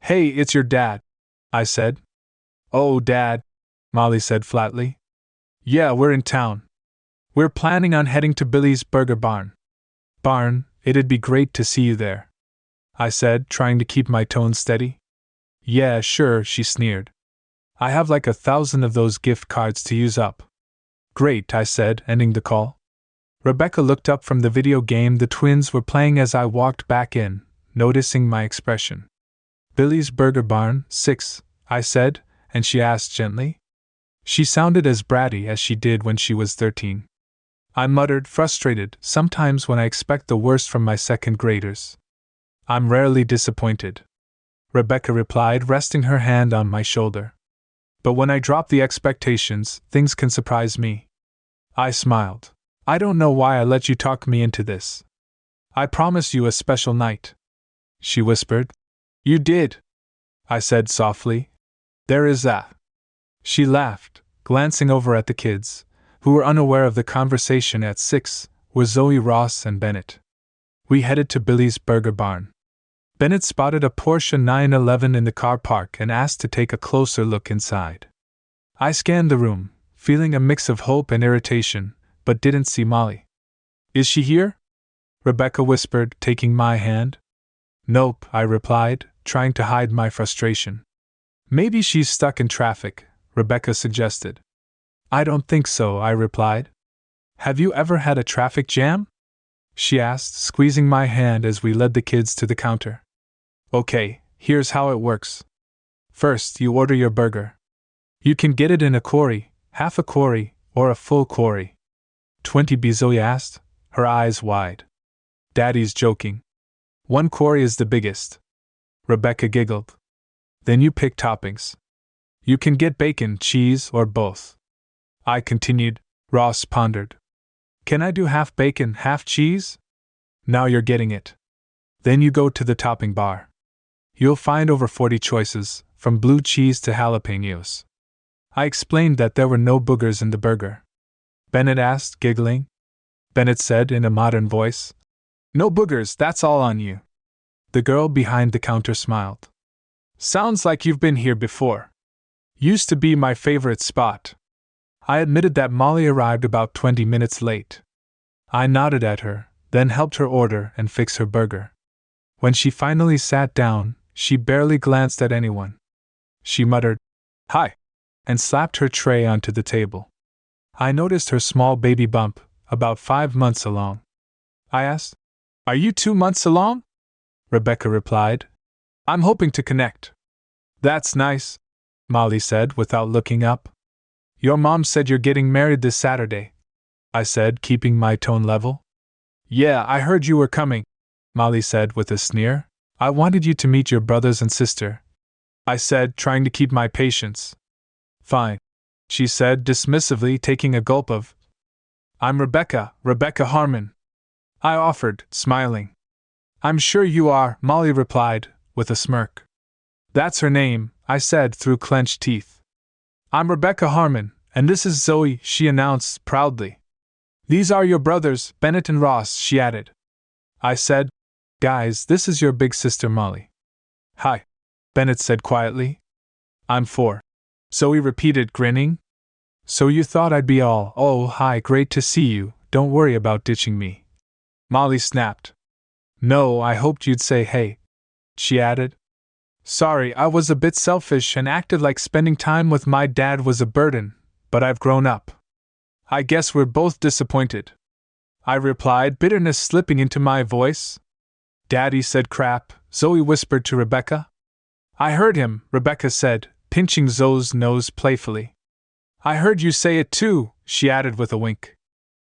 Hey, it's your dad," I said. "Oh, Dad," Molly said flatly. "Yeah, we're in town. We're planning on heading to Billy's Burger Barn." "Barn, it'd be great to see you there," I said, trying to keep my tone steady. "Yeah, sure," she sneered. "I have like 1,000 of those gift cards to use up." "Great," I said, ending the call. Rebecca looked up from the video game the twins were playing as I walked back in, noticing my expression. "Billy's Burger Barn, 6, I said, and she asked gently. She sounded as bratty as she did when she was 13. I muttered, frustrated, sometimes when I expect the worst from my second graders. "I'm rarely disappointed," Rebecca replied, resting her hand on my shoulder. "But when I drop the expectations, things can surprise me." I smiled. "I don't know why I let you talk me into this. I promised you a special night," she whispered. "You did," I said softly. "There is that." She laughed, glancing over at the kids, who were unaware of the conversation. At 6 were Zoe, Ross, and Bennett. We headed to Billy's Burger Barn. Bennett spotted a Porsche 911 in the car park and asked to take a closer look inside. I scanned the room, feeling a mix of hope and irritation, but didn't see Molly. "Is she here?" Rebecca whispered, taking my hand. "Nope," I replied, trying to hide my frustration. "Maybe she's stuck in traffic," Rebecca suggested. I don't think so, I replied. Have you ever had a traffic jam? She asked, squeezing my hand as we led the kids to the counter. Okay, here's how it works. First, you order your burger. You can get it in a quarry, half a quarry, or a full quarry. 20 Zoe asked, her eyes wide. Daddy's joking. 1 quarry is the biggest. Rebecca giggled. Then you pick toppings. You can get bacon, cheese, or both. I continued. Ross pondered. Can I do half bacon, half cheese? Now you're getting it. Then you go to the topping bar. You'll find over 40 choices, from blue cheese to jalapenos. I explained that there were no boogers in the burger. Bennett asked, giggling. Bennett said in a modern voice. No boogers, that's all on you. The girl behind the counter smiled. Sounds like you've been here before. Used to be my favorite spot. I admitted that Molly arrived about 20 minutes late. I nodded at her, then helped her order and fix her burger. When she finally sat down, she barely glanced at anyone. She muttered, "Hi," and slapped her tray onto the table. I noticed her small baby bump, about 5 months along. I asked, "Are you 2 months along?" Rebecca replied, "I'm hoping to connect." That's nice, Molly said without looking up. Your mom said you're getting married this Saturday, I said, keeping my tone level. Yeah, I heard you were coming, Molly said with a sneer. I wanted you to meet your brothers and sister, I said, trying to keep my patience. Fine, she said dismissively, taking a gulp of. I'm Rebecca Harmon, I offered, smiling. I'm sure you are, Molly replied, with a smirk. That's her name, I said through clenched teeth. I'm Rebecca Harmon, and this is Zoe, she announced proudly. These are your brothers, Bennett and Ross, she added. I said, Guys, this is your big sister Molly. Hi, Bennett said quietly. I'm 4. Zoe repeated, grinning. So you thought I'd be all, oh, hi, great to see you, don't worry about ditching me. Molly snapped. No, I hoped you'd say hey, she added. Sorry, I was a bit selfish and acted like spending time with my dad was a burden, but I've grown up. I guess we're both disappointed, I replied, bitterness slipping into my voice. Daddy said crap, Zoe whispered to Rebecca. I heard him, Rebecca said, pinching Zoe's nose playfully. I heard you say it too, she added with a wink.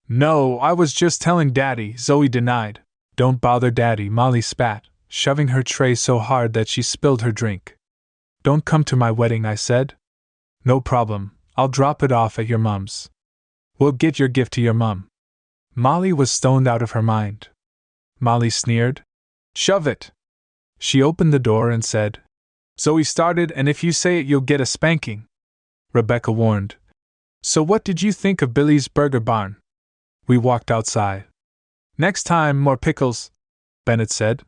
No, I was just telling Daddy, Zoe denied. Don't bother Daddy, Molly spat, shoving her tray so hard that she spilled her drink. Don't come to my wedding, I said. No problem, I'll drop it off at your mom's. We'll get your gift to your mom. Molly was stoned out of her mind. Molly sneered. Shove it. She opened the door and said, Zoe started, and if you say it you'll get a spanking. Rebecca warned. So what did you think of Billy's Burger Barn? We walked outside. Next time, more pickles, Bennett said.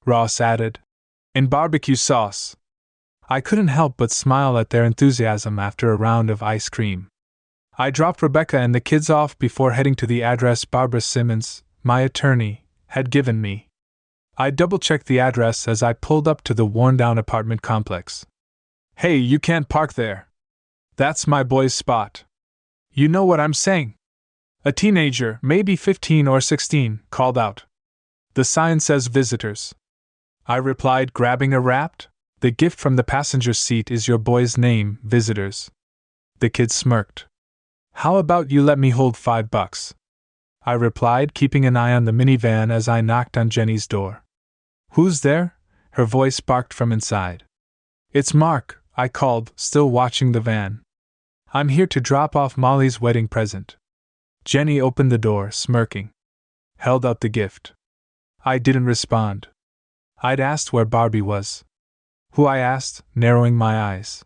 Ross added. And barbecue sauce. I couldn't help but smile at their enthusiasm after a round of ice cream. I dropped Rebecca and the kids off before heading to the address Barbara Simmons, my attorney, had given me. I double-checked the address as I pulled up to the worn-down apartment complex. Hey, you can't park there. That's my boy's spot. You know what I'm saying? A teenager, maybe 15 or 16, called out. The sign says visitors. I replied, grabbing a wrapped. The gift from the passenger seat is your boy's name, visitors. The kid smirked. How about you let me hold $5? I replied, keeping an eye on the minivan as I knocked on Jenny's door. Who's there? Her voice barked from inside. It's Mark, I called, still watching the van. I'm here to drop off Molly's wedding present. Jenny opened the door, smirking. Held out the gift. I didn't respond. I'd asked where Barbie was. Who, I asked, narrowing my eyes.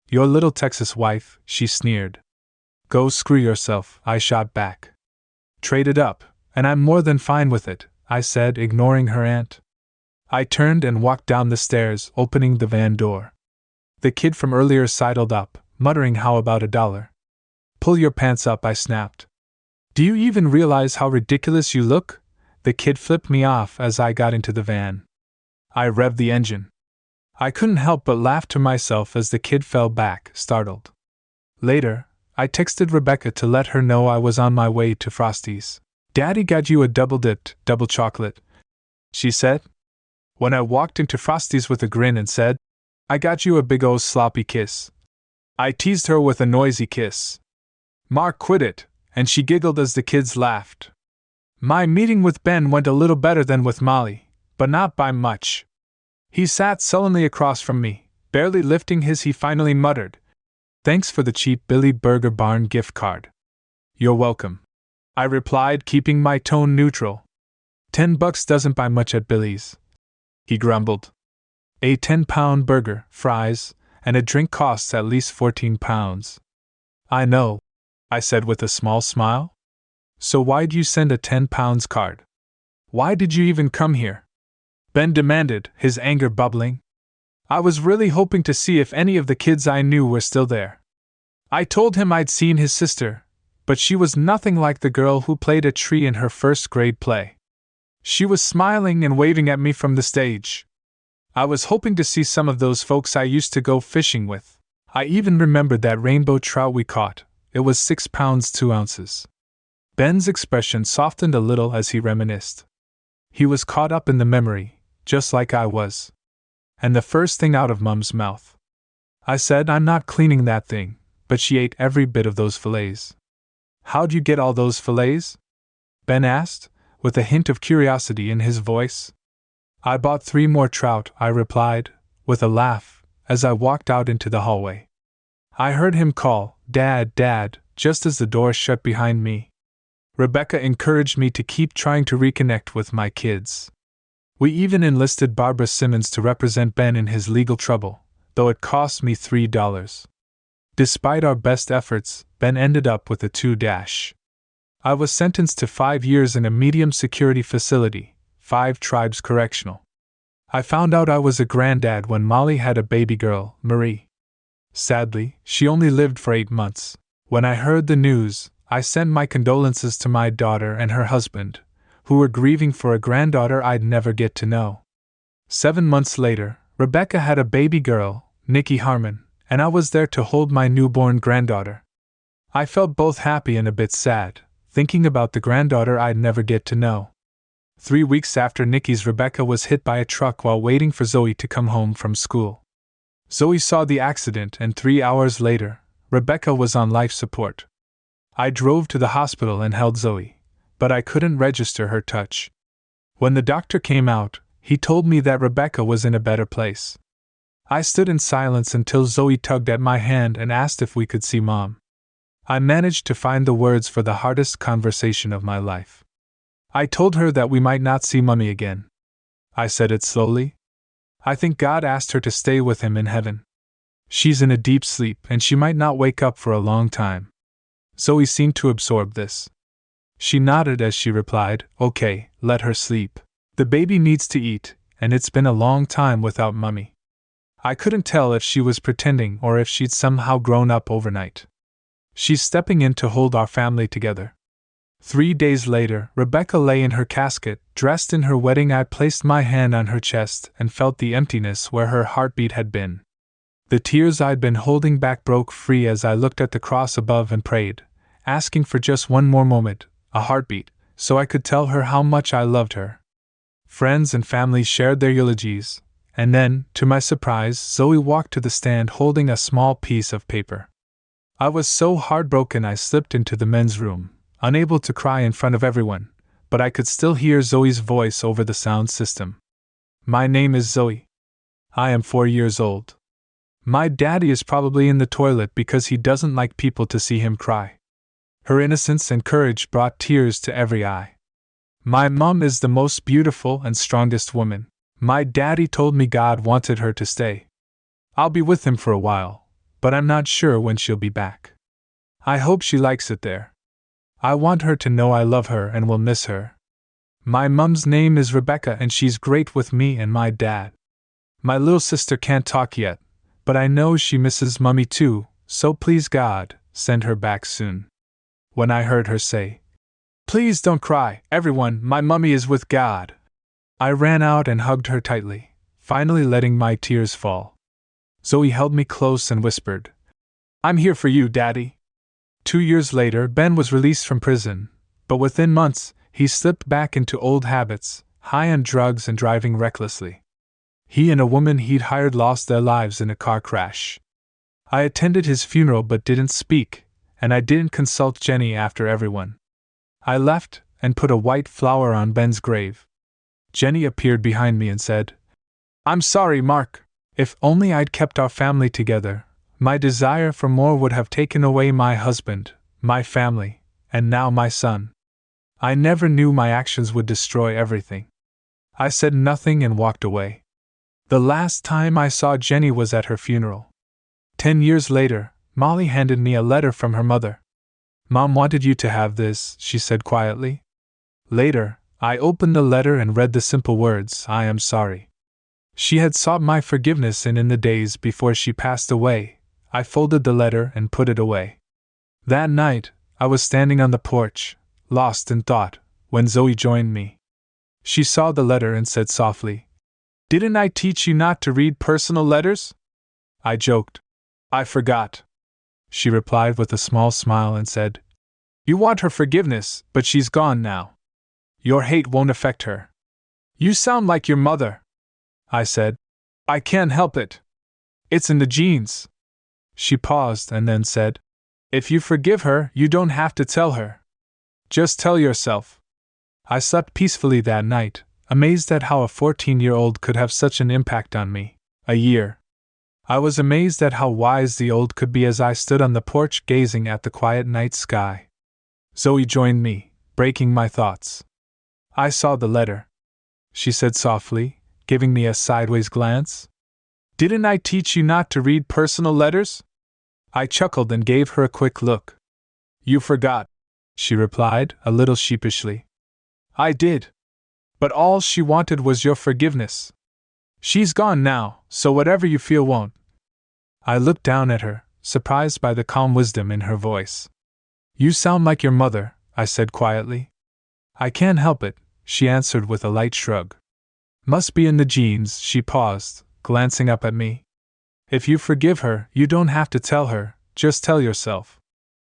Your little Texas wife, she sneered. Go screw yourself, I shot back. Traded up, and I'm more than fine with it, I said, ignoring her aunt. I turned and walked down the stairs, opening the van door. The kid from earlier sidled up, muttering how about $1. Pull your pants up, I snapped. Do you even realize how ridiculous you look? The kid flipped me off as I got into the van. I revved the engine. I couldn't help but laugh to myself as the kid fell back, startled. Later, I texted Rebecca to let her know I was on my way to Frosty's. "Daddy got you a double-dipped, double chocolate," she said. When I walked into Frosty's with a grin and said, "I got you a big ol' sloppy kiss." I teased her with a noisy kiss. "Ma, quit it," and she giggled as the kids laughed. My meeting with Ben went a little better than with Molly, but not by much. He sat sullenly across from me, barely lifting his. He finally muttered, "Thanks for the cheap Billy Burger Barn gift card." "You're welcome," I replied, keeping my tone neutral. $10 doesn't buy much at Billy's," he grumbled. "A 10-pound burger, fries, and a drink costs at least 14 pounds. "I know," I said with a small smile. "So why'd you send a 10 pounds card? Why did you even come here?" Ben demanded, his anger bubbling. "I was really hoping to see if any of the kids I knew were still there." I told him I'd seen his sister, but she was nothing like the girl who played a tree in her first grade play. She was smiling and waving at me from the stage. I was hoping to see some of those folks I used to go fishing with. I even remembered that rainbow trout we caught. It was 6 pounds 2 ounces. Ben's expression softened a little as he reminisced. He was caught up in the memory, just like I was. And the first thing out of Mum's mouth. I said, "I'm not cleaning that thing," but she ate every bit of those fillets. "How'd you get all those fillets?" Ben asked, with a hint of curiosity in his voice. "I bought 3 more trout," I replied, with a laugh, as I walked out into the hallway. I heard him call, "Dad, Dad," just as the door shut behind me. Rebecca encouraged me to keep trying to reconnect with my kids. We even enlisted Barbara Simmons to represent Ben in his legal trouble, though it cost me $3. Despite our best efforts, Ben ended up with a 2-. I was sentenced to 5 years in a medium security facility, 5 Tribes Correctional. I found out I was a granddad when Molly had a baby girl, Marie. Sadly, she only lived for 8 months. When I heard the news, I sent my condolences to my daughter and her husband, who were grieving for a granddaughter I'd never get to know. 7 months later, Rebecca had a baby girl, Nikki Harmon, and I was there to hold my newborn granddaughter. I felt both happy and a bit sad, thinking about the granddaughter I'd never get to know. 3 weeks after Nikki's, Rebecca was hit by a truck while waiting for Zoe to come home from school. Zoe saw the accident, and 3 hours later, Rebecca was on life support. I drove to the hospital and held Zoe, but I couldn't register her touch. When the doctor came out, he told me that Rebecca was in a better place. I stood in silence until Zoe tugged at my hand and asked if we could see Mom. I managed to find the words for the hardest conversation of my life. I told her that we might not see Mummy again. I said it slowly. I think God asked her to stay with him in heaven. She's in a deep sleep and she might not wake up for a long time. Zoe seemed to absorb this. She nodded as she replied, "Okay, let her sleep. The baby needs to eat, and it's been a long time without Mummy." I couldn't tell if she was pretending or if she'd somehow grown up overnight. She's stepping in to hold our family together. 3 days later, Rebecca lay in her casket, dressed in her wedding. I placed my hand on her chest and felt the emptiness where her heartbeat had been. The tears I'd been holding back broke free as I looked at the cross above and prayed, asking for just one more moment, a heartbeat, so I could tell her how much I loved her. Friends and family shared their eulogies, and then, to my surprise, Zoe walked to the stand holding a small piece of paper. I was so heartbroken I slipped into the men's room, unable to cry in front of everyone, but I could still hear Zoe's voice over the sound system. "My name is Zoe. I am 4 years old. My daddy is probably in the toilet because he doesn't like people to see him cry." Her innocence and courage brought tears to every eye. "My mom is the most beautiful and strongest woman. My daddy told me God wanted her to stay. I'll be with him for a while, but I'm not sure when she'll be back. I hope she likes it there. I want her to know I love her and will miss her. My mom's name is Rebecca and she's great with me and my dad. My little sister can't talk yet, but I know she misses Mummy too, so please God, send her back soon." When I heard her say, "Please don't cry, everyone, my Mummy is with God," I ran out and hugged her tightly, finally letting my tears fall. Zoe held me close and whispered, I'm here for you, Daddy. 2 years later, Ben was released from prison, but within months, he slipped back into old habits, high on drugs and driving recklessly. He and a woman he'd hired lost their lives in a car crash. I attended his funeral but didn't speak, and I didn't consult Jenny after everyone. I left and put a white flower on Ben's grave. Jenny appeared behind me and said, "I'm sorry, Mark. If only I'd kept our family together. My desire for more would have taken away my husband, my family, and now my son. I never knew my actions would destroy everything." I said nothing and walked away. The last time I saw Jenny was at her funeral. 10 years later, Molly handed me a letter from her mother. "Mom wanted you to have this," she said quietly. Later, I opened the letter and read the simple words, "I am sorry." She had sought my forgiveness, and in the days before she passed away, I folded the letter and put it away. That night, I was standing on the porch, lost in thought, when Zoe joined me. She saw the letter and said softly, "Didn't I teach you not to read personal letters?" I joked, "I forgot." She replied with a small smile and said, "You want her forgiveness, but she's gone now. Your hate won't affect her." "You sound like your mother," I said. "I can't help it. It's in the genes." She paused and then said, "If you forgive her, you don't have to tell her. Just tell yourself." I slept peacefully that night, amazed at how a 14-year-old could have such an impact on me. A year. I was amazed at how wise the old could be as I stood on the porch gazing at the quiet night sky. Zoe joined me, breaking my thoughts. "I saw the letter," she said softly, giving me a sideways glance. "Didn't I teach you not to read personal letters?" I chuckled and gave her a quick look. "You forgot," she replied, a little sheepishly. "I did. But all she wanted was your forgiveness. She's gone now, so whatever you feel won't." I looked down at her, surprised by the calm wisdom in her voice. "You sound like your mother," I said quietly. "I can't help it," she answered with a light shrug. "Must be in the genes." She paused, glancing up at me. "If you forgive her, you don't have to tell her, just tell yourself."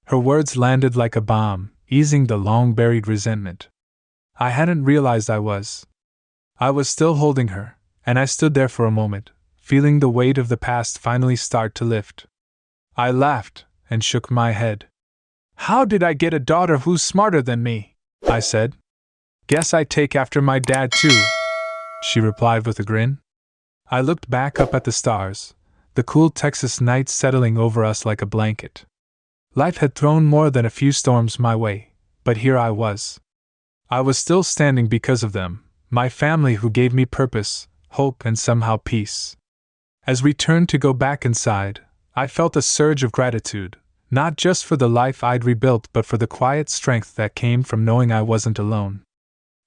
Her words landed like a bomb, easing the long-buried resentment. I hadn't realized I was. I was still holding her, and I stood there for a moment, feeling the weight of the past finally start to lift. I laughed and shook my head. "How did I get a daughter who's smarter than me?" I said. "Guess I take after my dad too," she replied with a grin. I looked back up at the stars, the cool Texas night settling over us like a blanket. Life had thrown more than a few storms my way, but here I was. I was still standing because of them, my family who gave me purpose, hope, and somehow peace. As we turned to go back inside, I felt a surge of gratitude, not just for the life I'd rebuilt but for the quiet strength that came from knowing I wasn't alone.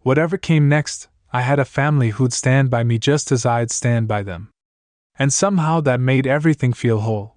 Whatever came next, I had a family who'd stand by me just as I'd stand by them. And somehow that made everything feel whole.